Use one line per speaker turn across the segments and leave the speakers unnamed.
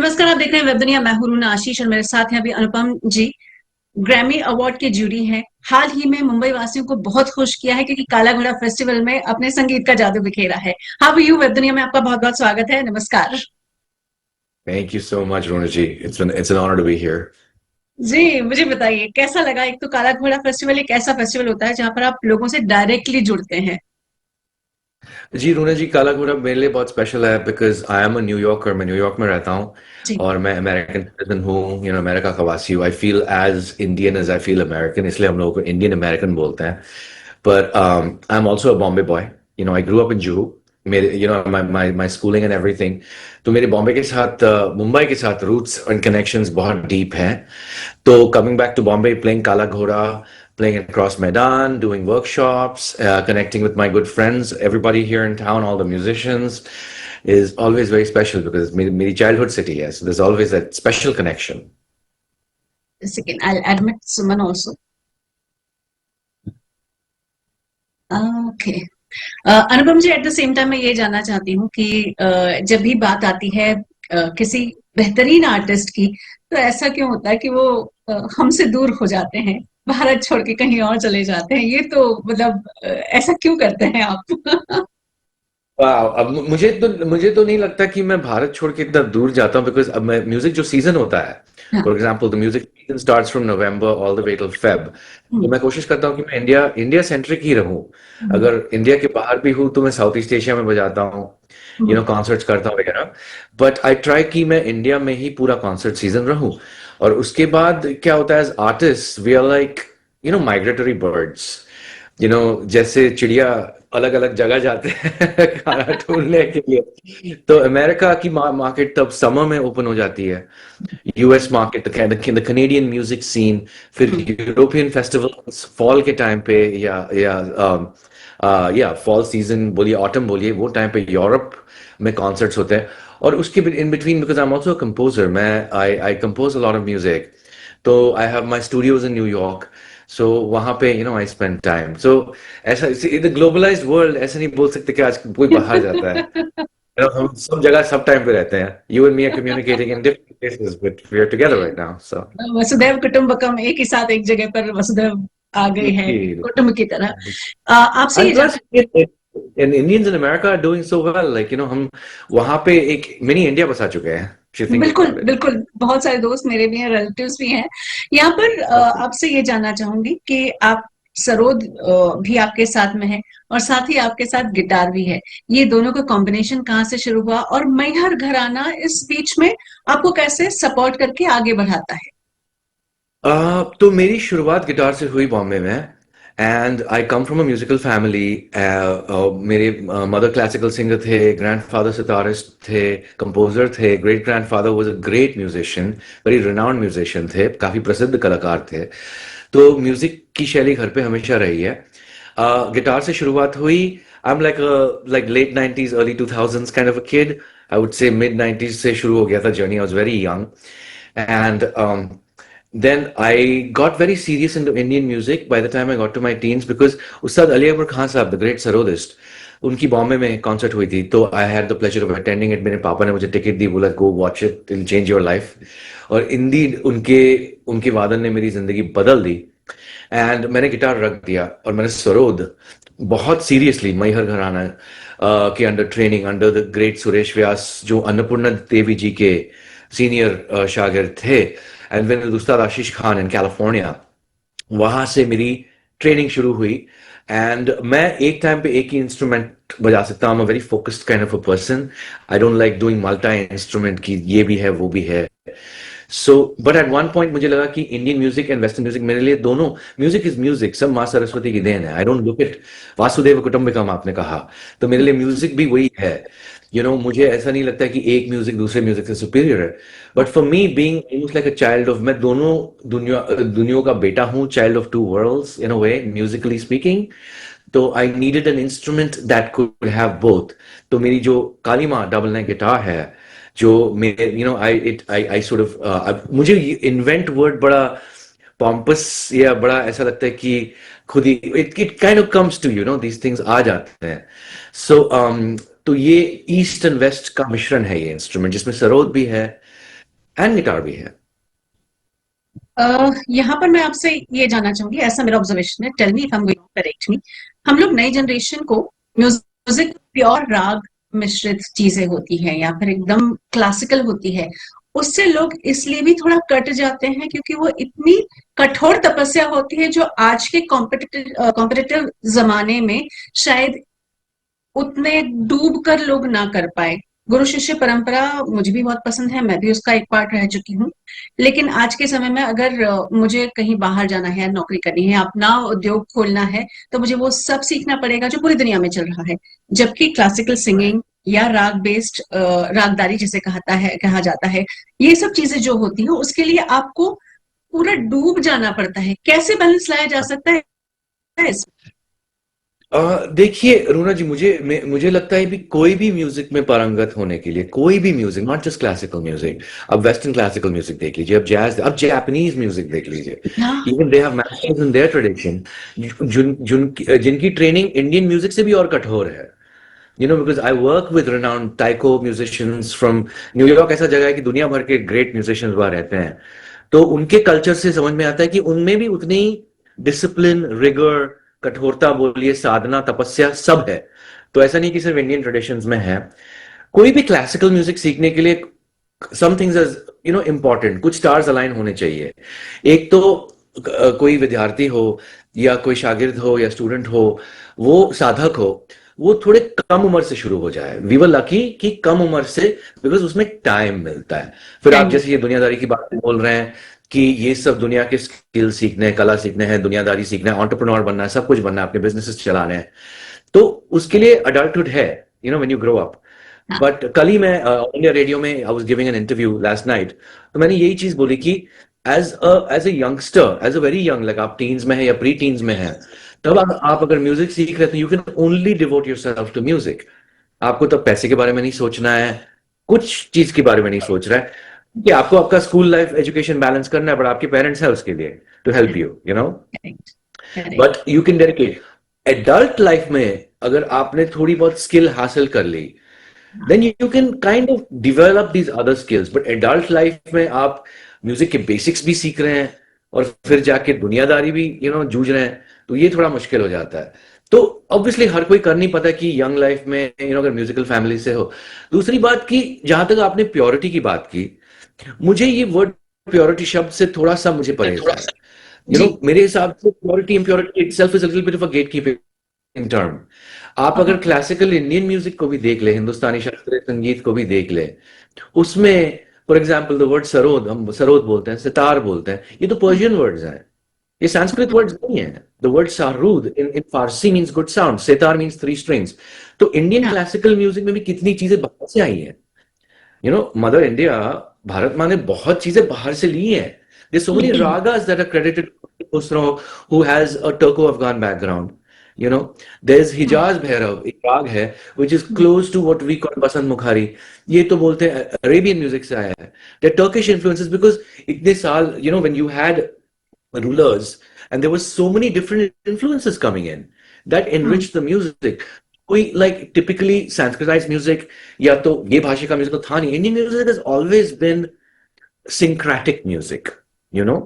नमस्कार, आप देख रहे हैं वेब दुनिया। मैं हूं रूना आशीष और मेरे साथ हैं अभी अनुपम जी। ग्रैमी अवार्ड के जूरी हैं। हाल ही में मुंबई वासियों को बहुत खुश किया है क्योंकि काला घोड़ा फेस्टिवल में अपने संगीत का जादू बिखेरा है। How you? वेब दुनिया में आपका बहुत बहुत स्वागत है। नमस्कार
Thank you so much, Ronaji. It's an honor to be here.
जी। मुझे बताइए कैसा लगा। एक तो काला घोड़ा फेस्टिवल एक ऐसा फेस्टिवल होता है जहां पर आप लोगों से डायरेक्टली जुड़ते हैं।
जी रोना जी, काला घोड़ा मेरे लिए बहुत स्पेशल है because I am a New Yorker. मैं न्यूयॉर्क में रहता हूँ
जी।
और मैं अमेरिकन सिटीजन हूँ, अमेरिका का वासी हूँ। I feel as Indian as I feel American, इसलिए हम लोगों को इंडियन अमेरिकन बोलते हैं। पर I am also a Bombay boy. I grew up in Juhu. मेरे माई स्कूलिंग एंड एवरीथिंग। तो मेरे बॉम्बे के साथ मुंबई के साथ रूट्स एंड कनेक्शंस बहुत डीप हैं। So coming back to Bombay, playing Kala Ghoda, playing across Maidan, doing workshops, connecting with my good friends, everybody here in town, all the musicians, is always very special because it's my childhood city. Yes, so there's always that special connection.
Second, I'll admit Suman also. Okay. Anupam ji, at the same time मैं ये जानना चाहती हूँ कि जब भी बात आती है किसी बेहतरीन आर्टिस्ट की, तो ऐसा क्यों होता है कि वो हमसे दूर हो जाते हैं, भारत छोड़ के कहीं और चले जाते हैं? ये तो मतलब ऐसा क्यों करते हैं आप?
वाह, अब मुझे तो नहीं लगता कि मैं भारत छोड़ के इतना दूर जाता हूँ बिकॉज अब मैं म्यूजिक जो सीजन होता है,
हाँ।
For example the music season starts from November all the way till Feb. तो
हम्म।
मैं कोशिश करता हूँ कि मैं इंडिया इंडिया सेंट्रिक ही रहूँ।
हम्म।
अगर इंडिया के बाहर भी हूँ तो मैं साउथ ईस्ट एशिया में बजाता हूँ,
हम्म।
कॉन्सर्ट्स करता हूँ वगैरह। बट आई ट्राई कि मैं इंडिया में ही पूरा कॉन्सर्ट सीजन रहूँ। और उसके बाद क्या होता है, as artist we are like migratory birds. जैसे चिड़िया अलग अलग जगह जाते हैं खाना ढूंढने के लिए। तो अमेरिका की मार्केट तब समर में ओपन हो जाती है, US market, the Canadian music scene, फिर
हम्म।
यूरोपियन फेस्टिवल फॉल के टाइम पे, या फॉल सीजन बोलिए, ऑटम बोलिए, वो टाइम पे यूरोप में कॉन्सर्ट्स होते हैं। और उसके in between, because I am also composer, मैं I I compose a lot of music. तो I have my studios in New York. So वहां पे आई स्पेंड टाइम। सो ऐसा, द ग्लोबलाइज्ड वर्ल्ड, ऐसा नहीं बोल सकते कि आज कोई बाहर जाता है। हम सब जगह सब टाइम पे रहते हैं। You and me are communicating in different places but we are together right now. So
वसुधैव कुटुंबकम, एक ही साथ एक जगह पर वसुधैव आ गई है, कुटुंब की तरह। आपसे
And
ये
plus, and Indians in America are doing so well. हम वहां पे एक मिनी इंडिया बसा चुके हैं. If you think
बिल्कुल
about it.
बिल्कुल, बहुत सारे दोस्त मेरे भी हैं, रिलेटिव्स भी हैं। यहाँ पर आपसे ये जानना चाहूंगी कि आप सरोद भी आपके साथ में है और साथ ही आपके साथ गिटार भी है। ये दोनों का कॉम्बिनेशन कहाँ से शुरू हुआ और मैहर घराना इस बीच में आपको कैसे सपोर्ट करके आगे बढ़ाता है?
तो मेरी शुरुआत गिटार से हुई बॉम्बे में। And I come from a musical family. मेरे मदर क्लासिकल सिंगर थे, ग्रैंडफादर सितारिस्ट थे, कंपोजर थे, great grandfather was a great musician, very renowned musician थे, काफी प्रसिद्ध कलाकार थे। तो म्यूजिक की शैली घर पे हमेशा रही है। गिटार से शुरुआत हुई। I am like late 90s early 2000s kind of a kid. I would say mid 90s से शुरू हो गया था journey. I was very young and then I got very serious into Indian music by the time I got to my teens because Ustad Ali Akbar Khan Sahab, the great sarodist, उनकी बॉम्बे में concert हुई थी। तो I had the pleasure of attending it. मेरे पापा ने मुझे ticket दी, बोला go watch it, it change your life. और इंदी उनके उनके वादन ने मेरी जिंदगी बदल दी। एंड मैंने गिटार रख दिया और मैंने सरोद बहुत सीरियसली, मैहर घराना के under training, under the great Suresh Vyas, जो अन्नपूर्णा देवी जी के सीनियर शागिर्द थे, and when Ustad Ashish Khan in California, वहां से मेरी ट्रेनिंग शुरू हुई। एंड मैं एक टाइम पे एक ही इंस्ट्रूमेंट बजा सकता हूँ। Very focused kind of a person. I don't like doing multi instrument की ये भी है वो भी है। So but at one point मुझे लगा कि Indian music and western music मेरे लिए दोनों, म्यूजिक इज म्यूजिक, सब माँ सरस्वती की देन है। आई डोंट लुक इट वासुदेव कुटुंबकम आपने कहा, तो मेरे लिए म्यूजिक भी वही है। मुझे ऐसा नहीं लगता कि एक म्यूजिक दूसरे म्यूजिक से सुपीरियर है। But for me being almost like a child of, मैं दोनों दुनिया का बेटा हूँ, child of two worlds in a way, musically speaking. तो I needed an instrument that could have both. तो मेरी जो काली माँ डबल नेक गिटार है, जो मेरे आई सॉर्ट ऑफ, मुझे इन्वेंट वर्ड बड़ा पॉम्पस या बड़ा ऐसा लगता है कि खुद ही it kind of comes to these things आ जाते हैं। सो तो ये ईस्ट एंड वेस्ट का मिश्रण है ये इंस्ट्रूमेंट, जिसमें सरोद भी है, एंड गिटार भी है।
यहाँ पर मैं आपसे ये जानना चाहूंगी, ऐसा मेरा ऑब्जर्वेशन है, tell me if I am going correct me, हम लोग नई जनरेशन को म्यूजिक प्योर राग मिश्रित चीजें होती है या फिर एकदम क्लासिकल होती है, उससे लोग इसलिए भी थोड़ा कट जाते हैं क्योंकि वो इतनी कठोर तपस्या होती है जो आज के कॉम्पिटिटिव जमाने में शायद उतने डूब कर लोग ना कर पाए। गुरु शिष्य परंपरा मुझे भी बहुत पसंद है, मैं भी उसका एक पार्ट रह चुकी हूँ। लेकिन आज के समय में अगर मुझे कहीं बाहर जाना है, नौकरी करनी है, अपना उद्योग खोलना है, तो मुझे वो सब सीखना पड़ेगा जो पूरी दुनिया में चल रहा है। जबकि क्लासिकल सिंगिंग या राग बेस्ड रागदारी जिसे कहा जाता है, ये सब चीजें जो होती हैं उसके लिए आपको पूरा डूब जाना पड़ता है। कैसे बैलेंस लाया जा सकता है इसमें?
देखिए रूना जी, मुझे लगता है कि कोई भी म्यूजिक में पारंगत होने के लिए, कोई भी music, not just classical music, अब वेस्टर्न क्लासिकल म्यूजिक देख लीजिए, अब जैज, अब जापानीज म्यूजिक देख लीजिए,
हाँ,
even they have masters in their tradition, जिनकी ट्रेनिंग इंडियन म्यूजिक से भी और कठोर है। because I work with renowned taiko musicians from New York, ऐसा जगह है कि दुनिया भर के ग्रेट म्यूजिशियंस वहां रहते हैं। तो उनके कल्चर से समझ में आता है कि उनमें भी उतनी डिसिप्लिन, रिगर, कठोरता बोलिए, साधना, तपस्या सब है। तो ऐसा नहीं कि सिर्फ इंडियन ट्रेडिशंस में है। कोई भी क्लासिकल म्यूजिक सीखने के लिए सम थिंग्स इज इम्पोर्टेंट, कुछ स्टार्स अलाइन होने चाहिए। एक तो कोई विद्यार्थी हो या कोई शागिर्द हो या स्टूडेंट हो, वो साधक हो, वो थोड़े कम उम्र से शुरू हो जाए। वी वर लकी कि कम उम्र से, बिकॉज उसमें टाइम मिलता है। फिर आप
टाइम।
जैसे ये दुनियादारी की बात बोल रहे हैं कि ये सब दुनिया के स्किल सीखने हैं, कला सीखने हैं, दुनियादारी सीखना है, एंटरप्रेन्योर बनना है, सब कुछ बनना है, अपने बिजनेसेस चलाने हैं, तो उसके लिए अडल्टहुड है, व्हेन यू ग्रो अप।
हाँ,
बट कल ही मैं इंडिया रेडियो में, I was giving an interview last night, तो मैंने यही चीज बोली कि as a youngster, as a very young, like आप टीन्स में है या प्री टीन्स में है, तब आप अगर म्यूजिक सीख रहे हैं तो you can only devote yourself to music. आपको तब पैसे के बारे में नहीं सोचना है, कुछ चीज के बारे में नहीं सोच रहा है, कि आपको आपका स्कूल लाइफ एजुकेशन बैलेंस करना है, बट आपके पेरेंट्स है उसके लिए, to help you know
correct, correct.
But you can dedicate. Adult life में अगर आपने थोड़ी बहुत स्किल हासिल कर ली, then you can kind of develop these other skills, but adult life में आप म्यूजिक के बेसिक्स भी सीख रहे हैं और फिर जाके दुनियादारी भी जूझ रहे हैं, तो ये थोड़ा मुश्किल हो जाता है। तो ऑब्वियसली हर कोई कर नहीं पाता कि यंग लाइफ में अगर म्यूजिकल फैमिली से हो। दूसरी बात की, जहां तक आपने प्योरिटी की बात की, मुझे ये वर्ड प्योरिटी शब्द से थोड़ा सा मुझे परहेज है।
जी।
मेरे हिसाब से purity, impurity itself is a little bit of a gate keeping term. आप अगर क्लासिकल इंडियन म्यूजिक को भी देख ले, हिंदुस्तानी शास्त्रीय संगीत को भी देख ले, उसमें for example the word sarod, हम सरोद बोलते हैं, सितार बोलते हैं, ये तो पर्शियन वर्ड्स हैं, ये संस्कृत वर्ड्स नहीं है। The word sarod in in Farsi means good sound, sitar means three strings. तो इंडियन
हाँ,
क्लासिकल म्यूजिक में भी कितनी चीजें बाहर से आई हैं। मदर इंडिया, भारत माँ ने बहुत चीजें बाहर से ली हैं। There's so many ragas that are credited to Khusro, who has a Turco-Afghan background. There's Hijaz Bhairav, एक राग है, which is close to what we call Basant Mukhari. ये तो बोलते हैं Arabian music से आया है. The Turkish influences, because इतने साल, when you had rulers and there were so many different influences coming in that enriched the music. कोई like typically Sanskritized music या तो ये भाषा का म्यूजिक तो था नहीं. Indian music has always been syncretic music, you know.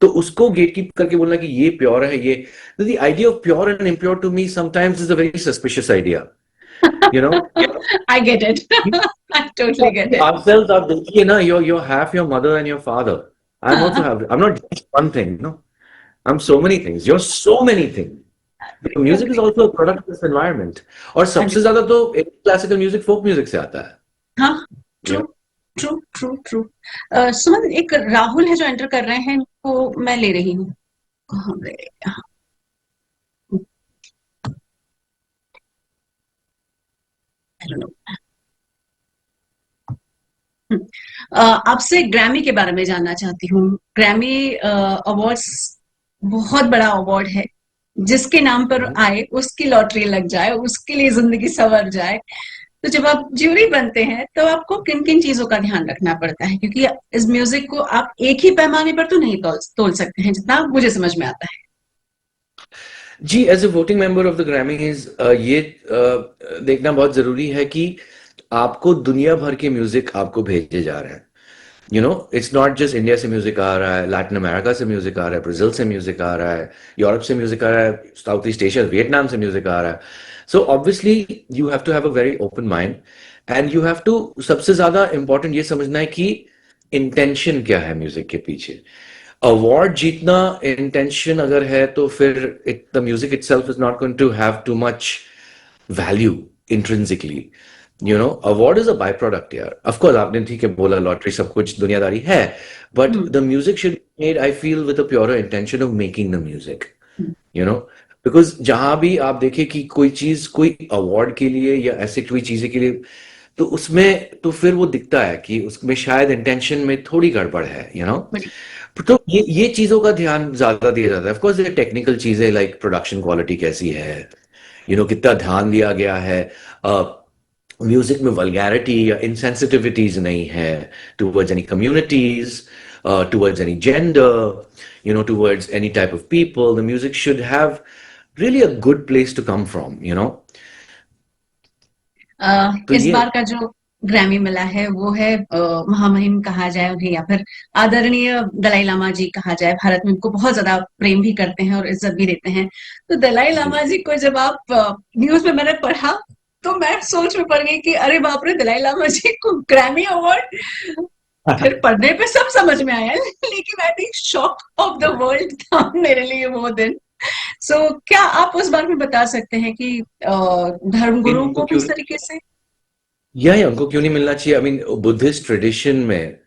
तो उसको गेट कीप करके बोलना कि ये प्योर है, ये, the idea of pure and impure to me sometimes is a very suspicious idea, you know.
I get it. I totally get it.
Ourselves, आप देखिए ना, you're half your mother and your father. I'm also half, I'm not just one thing, no. I'm so many things. You're so many things. The music is
Agree,
also a product of this environment. और सबसे
agree.
ज्यादा तो classical music folk music से आता है,
हाँ,
you
true,
know.
True, true, true. Suman, एक राहुल है जो एंटर कर रहे हैं, इनको मैं ले रही हूँ। कहाँ गए? हाँ, I don't know. आपसे ग्रैमी के बारे में जानना चाहती हूँ। ग्रैमी अवार्ड्स बहुत बड़ा अवार्ड है, जिसके नाम पर आए उसकी लॉटरी लग जाए, उसके लिए जिंदगी संवर जाए। तो जब आप ज्यूरी बनते हैं तो आपको किन किन चीजों का ध्यान रखना पड़ता है, क्योंकि इस म्यूजिक को आप एक ही पैमाने पर तो नहीं तोल सकते हैं, जितना मुझे समझ में आता है।
जी, as a voting member of the Grammys, ये देखना बहुत जरूरी है कि आपको दुनिया भर के म्यूजिक आपको भेजे जा रहे हैं। You know it's not just India से म्यूजिक आ रहा है, लैटिन अमेरिका से म्यूजिक आ रहा है, ब्राजील से म्यूजिक आ रहा है, यूरोप से म्यूजिक आ रहा है, साउथ ईस्ट एशिया वियतनाम से म्यूजिक आ रहा है. So obviously you have to have a very open mind and you have to सबसे ज्यादा इंपॉर्टेंट ये समझना है कि इंटेंशन क्या है म्यूजिक के पीछे. अवार्ड जीतना इंटेंशन अगर है तो फिर it the music itself is not going to have too much value intrinsically. You know award is a by product यार. ऑफ कोर्स आपने ठीक है बोला लॉटरी सब कुछ दुनियादारी है, but
hmm,
the music should made I feel with a pure intention of making the music.
Hmm,
you know because जहां भी आप देखें कि कोई चीज कोई अवार्ड के लिए या ऐसे कोई चीजें के लिए, तो उसमें तो फिर वो दिखता है कि उसमें शायद इंटेंशन में थोड़ी गड़बड़ है. यू नो
बड़ी
तो ये चीजों का ध्यान ज्यादा दिया जाता है. ऑफ कोर्स ये टेक्निकल चीजें लाइक प्रोडक्शन क्वालिटी कैसी है, यू नो कितना ध्यान दिया गया है, म्यूजिक में वल्गैरिटी या insensitivities नहीं है towards any communities, towards any gender, you know, towards any type of people. The music should have really a good place to come from, you know. तो
इस
ये
बार का जो ग्रैमी मिला है वो है महामहिम कहा जाए उन्हें या फिर आदरणीय दलाई लामा जी कहा जाए. भारत में उनको बहुत ज्यादा प्रेम भी करते हैं और इज्जत भी देते हैं. तो दलाई लामा जी को जब आप न्यूज में मैंने पढ़ा तो मैं सोच में पड़ गई कि अरे बाप रे, दलाई लामा जी को ग्रैमी अवार्ड. फिर पढ़ने पे सब समझ में आया लेकिन I think shock of the world था मेरे लिए वो दिन. सो क्या आप उस बारे में बता सकते हैं कि धर्म गुरुओं
इनको
को भी
क्यों
इस तरीके से.
या उनको क्यों नहीं मिलना चाहिए. आई मीन बुद्धिस्ट ट्रेडिशन में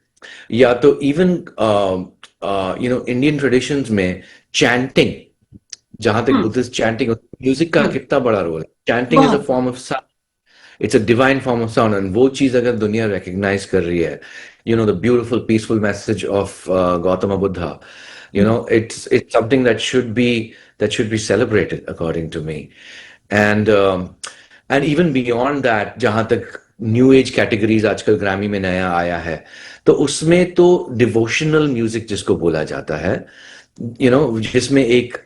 या तो even you know Indian traditions में चैंटिंग, जहां तक
हम्म,
बुद्धिस्ट चैंटिंग, म्यूजिक का
हम्म,
कितना बड़ा रोल है. चैंटिंग इज अ
बहुत
form of, it's a divine form of sound. And वो चीज अगर दुनिया रिकग्नाइज कर रही है, you know the beautiful peaceful message of Gautam Buddha, you know it's something that should be celebrated according to me. And even beyond that, जहां तक new age categories आजकल ग्रामी में नया आया है, तो उसमें तो डिवोशनल म्यूजिक जिसको बोला जाता है, यू नो जिसमें एक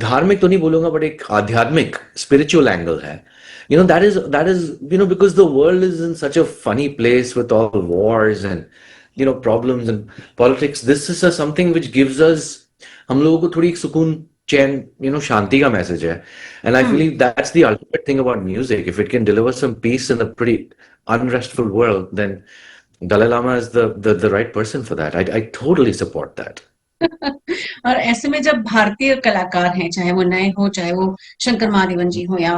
धार्मिक तो नहीं बोलूंगा बट एक आध्यात्मिक स्पिरिचुअल एंगल है. You know that is you know because the world is in such a funny place with all wars and you know problems and politics. This is something which gives us, हम लोगों को थोड़ी एक सुकून चैन you know शांति का message है. And I
hmm.
believe that's the ultimate thing about music. If it can deliver some peace in a pretty unrestful world, then Dalai Lama is the right person for that. I totally support that.
और ऐसे में जब भारतीय कलाकार हैं, चाहे वो नए हो चाहे वो शंकर महादेवन जी हो या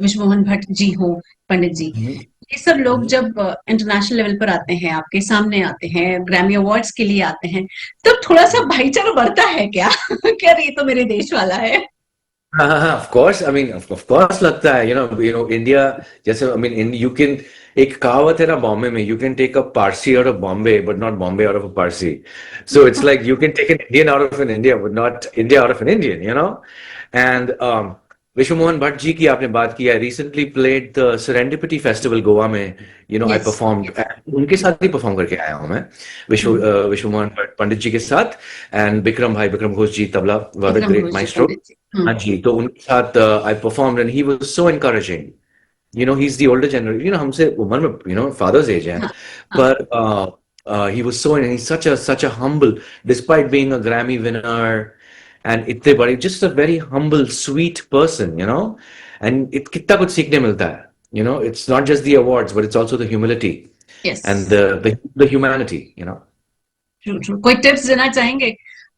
विश्वमोहन भट्ट जी हो, पंडित जी,
Mhm.
ये सब लोग
Mhm.
जब इंटरनेशनल लेवल पर आते हैं, आपके सामने आते हैं, ग्रैमी अवार्ड्स के लिए आते हैं, तब थोड़ा सा भाईचारा बढ़ता है क्या? क्या ये तो मेरे देश वाला है.
हाँ हाँ हाँ, of course. I mean, of course लगता है. You know, India जैसे I mean, you can, एक कहावत है ना बॉम्बे में, you can take a Parsi out of Bombay, but not Bombay out of a Parsi. So it's like you can take an Indian out of an India, but not India out of an Indian, you know. And विश्व मोहन भट्ट जी की आपने बात की. I recently played the Serendipity Festival Goa में. You know I
yes.
Performed, उनके साथ ही perform करके आया हूँ मैं, विश्व मोहन भट्ट पंडित जी के साथ. And Vikram Ghosh ji tabla, were a
Vikram
great
Ghosh ji
maestro.
Pandit ji.
हाँ जी, तो उनके साथ I performed and he was so encouraging. You know, he's the older generation. You know, हमसे उम्र में, you know, father's age है.
हाँ, हाँ.
But he was so, and he's such a humble, despite being a Grammy winner and इतने बड़े, just a very humble, sweet person, you know. And कितना कुछ सीखने मिलता है. You know, it's not just the awards, but it's also the humility
yes.
and the humanity, you know.
True, true. कोई tips देना चाहेंगे?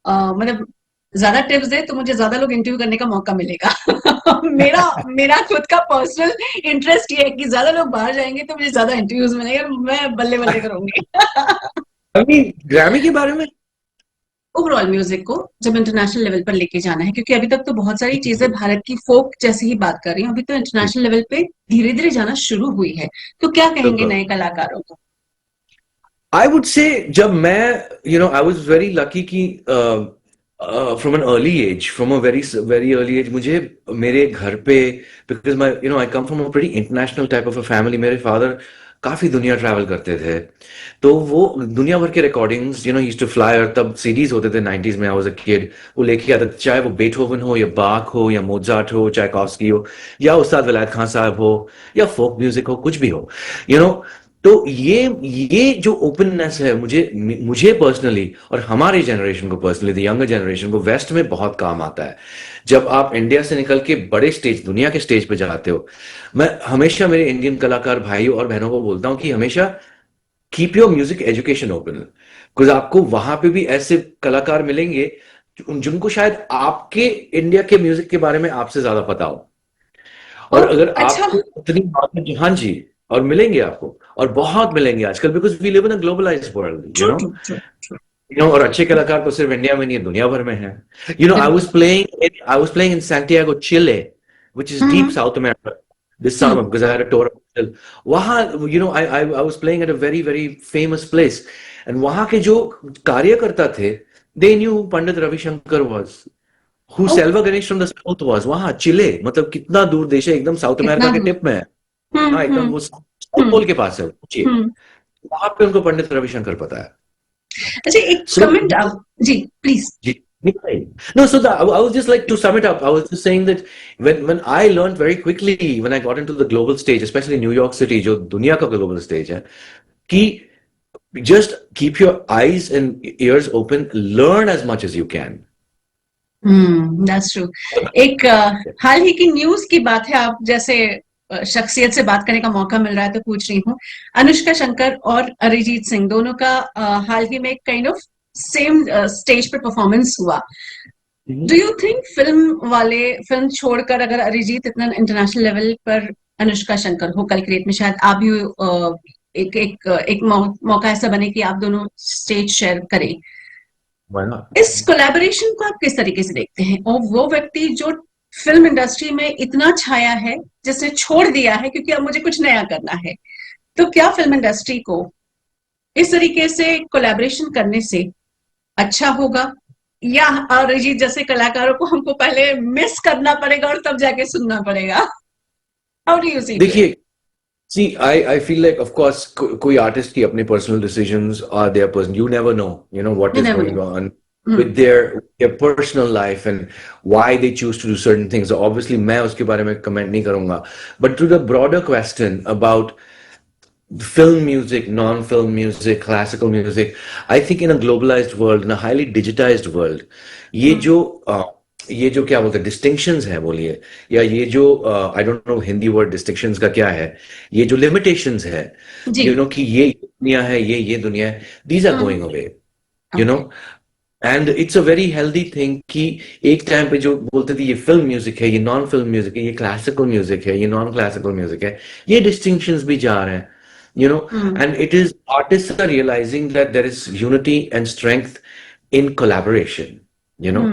मतलब ज्यादा टिप्स दे तो मुझे ज्यादा लोग इंटरव्यू करने का मौका मिलेगा. मेरा मेरा खुद का पर्सनल इंटरेस्ट ये है कि ज्यादा लोग बाहर जाएंगे तो मुझे ज्यादा इंटरव्यूज मिलेंगे, मैं बल्ले बल्ले करूंगी.
I mean, ग्रैमी के बारे में.
ओवरऑल म्यूजिक को जब इंटरनेशनल लेवल पर लेके जाना है, क्योंकि अभी तक तो बहुत सारी चीजें भारत की फोक जैसी ही बात कर रही हूँ, अभी तो इंटरनेशनल लेवल पे धीरे धीरे जाना शुरू हुई है. तो क्या कहेंगे
बिल्कुल.
नए कलाकारों को?
I would say जब मैं, you know, I was very lucky कि from an early age, from a very early age, मुझे मेरे घर पे, because my, you know, I come from a pretty international type of a family. मेरे father काफी दुनिया ट्रैवल करते थे, तो वो दुनिया भर के recordings, you know, used to fly, और तब सीडीज होते थे 90s में. आई वाज अ किड, वो लेके आता, चाहे वो बेथोवन हो या बाक हो या मोजार्ट हो, चाइकोफ्स्की हो या उस्ताद विलायत खान साहब हो या फोक म्यूजिक हो, कुछ भी हो, यू नो. तो ये जो ओपननेस है मुझे मुझे पर्सनली और हमारे जनरेशन को पर्सनली द यंगर जनरेशन को वेस्ट में बहुत काम आता है। जब आप इंडिया से निकल के बड़े स्टेज दुनिया के स्टेज पे जाते हो, मैं हमेशा मेरे इंडियन कलाकार भाइयों और बहनों को बोलता हूँ कि हमेशा keep your music education open, because आपको वहां पे भी ऐसे कलाकार मिलेंगे जिनको शायद आपके इंडिया के म्यूजिक के बारे में आपसे ज्यादा पता हो। और
ओह
अगर
अच्छा।
आपको उतनी नॉलेज, हाँ जी, और मिलेंगे आपको, और बहुत मिलेंगे आजकल, because we live in a globalised world,
true true true true.
और अच्छे कलाकार तो सिर्फ इंडिया में नहीं है, दुनिया भर में है।
बिल्कुल।
I was playing in Santiago Chile, which is deep
hmm
south America this
hmm.
Summer, because I had a tour of Brazil। वहां I was playing at a very very famous place, and वहां के जो कार्यकर्ता थे, they knew Pandit Ravishankar was, who
oh,
Selva Ganesh from the south was, वहां चिले, मतलब कितना दूर देश है, एकदम साउथ
कितना
अमेरिका के
दूर।
टिप में है। हाँ, एकदम
हम्म।
वो साउथ
हम्म
पोल के पास है, पूछिए।
हम्म।
वहां पे उनको पंडित रविशंकर पता है।
अच्छा एक
सो
कमेंट आप जी please.
no, so I was just like to sum it up. I was just saying that when I learned very quickly when I got into the global stage, especially New York City, जो दुनिया का global stage है, कि just keep your eyes and ears open, learn as much as you can.
That's true. एक हाल ही की news की बात है, आप जैसे शख्सियत से बात करने का मौका मिल रहा है तो पूछ रही हूँ। अनुष्का शंकर और अरिजीत सिंह दोनों का हाल ही में एक काइंड ऑफ सेम स्टेज पे परफॉर्मेंस हुआ। डू यू थिंक फिल्म वाले फिल्म छोड़कर अगर अरिजीत इतना इंटरनेशनल लेवल पर अनुष्का शंकर हो कल की डेट में, शायद आप भी एक मौका ऐसा बने कि आप दोनों स्टेज शेयर करें।
Why not?
इस कोलैबोरेशन को आप किस तरीके से देखते हैं? और वो व्यक्ति जो फिल्म इंडस्ट्री में इतना छाया है, जिसने छोड़ दिया है क्योंकि अब मुझे कुछ नया करना है, तो क्या फिल्म इंडस्ट्री को इस तरीके से कोलैबोरेशन करने से अच्छा होगा, या अरिजीत जैसे कलाकारों को हमको पहले मिस करना पड़ेगा और तब जाके सुनना पड़ेगा? How do you see to it?
देखिए, see, I feel like, of course, कोई artist की अपनी personal decisions are their person. You never know, what
you
is
never
going
know.
on with their personal life and why they choose to do certain things. So obviously, मैं उसके बारे में comment नहीं करूँगा. But to the broader question about film music, non-film music, classical music, I think in a globalized world, in a highly digitized world, ये जो ये जो क्या बोलते हैं distinctions है बोलिए, या ये जो I don't know Hindi word distinctions का क्या है, ये जो limitations है,
जी।
कि ये दुनिया है, ये दुनिया है, these are going away, you
okay.
know and it's a very healthy thing कि एक टाइम पे जो बोलते थे ये फिल्म म्यूजिक है, ये नॉन फिल्म म्यूजिक है, ये क्लासिकल म्यूजिक है, ये नॉन क्लासिकल म्यूजिक है, ये डिस्टिंक्शंस भी जा रहे हैं, and it is artist are realising that there is unity and strength in collaboration, you know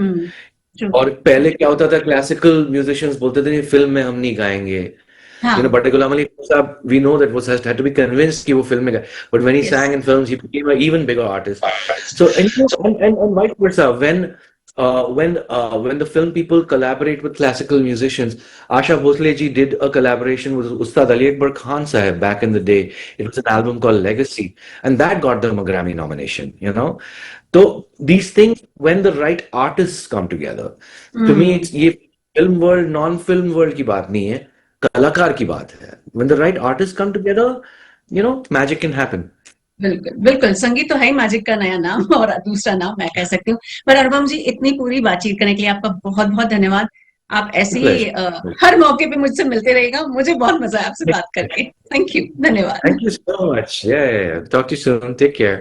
true.
और पहले क्या होता था, क्लासिकल म्यूजिशियंस बोलते थे नहीं फिल्म में हम नहीं गाएंगे,
हाँ।
but Ghulam Ali Sahab, we know that was had to be convinced कि वो film में गए, but when he
yes.
sang in films, he became an even bigger artist. So and vice versa, when the film people collaborate with classical musicians, Asha Bhosle ji did a collaboration with Ustad Ali Akbar Khan Sahib back in the day. It was an album called Legacy, and that got them a Grammy nomination. So these things, when the right artists come together, to me, it's ये film world, non-film world की बात नहीं है, कलाकार की बात है। When the right artists come together, magic can happen.
बिल्कुल बिल्कुल, संगीत तो है ही मैजिक का नया नाम और दूसरा नाम मैं कह सकती हूँ। पर अनुपम जी, इतनी पूरी बातचीत करने के लिए आपका बहुत बहुत धन्यवाद। आप ऐसे ही
Pleasure.
हर मौके पे मुझसे मिलते रहेगा, मुझे बहुत मजा है आपसे बात करके। थैंक यू, धन्यवाद।
Thank you so much. Yeah. Talk to you soon. Take care.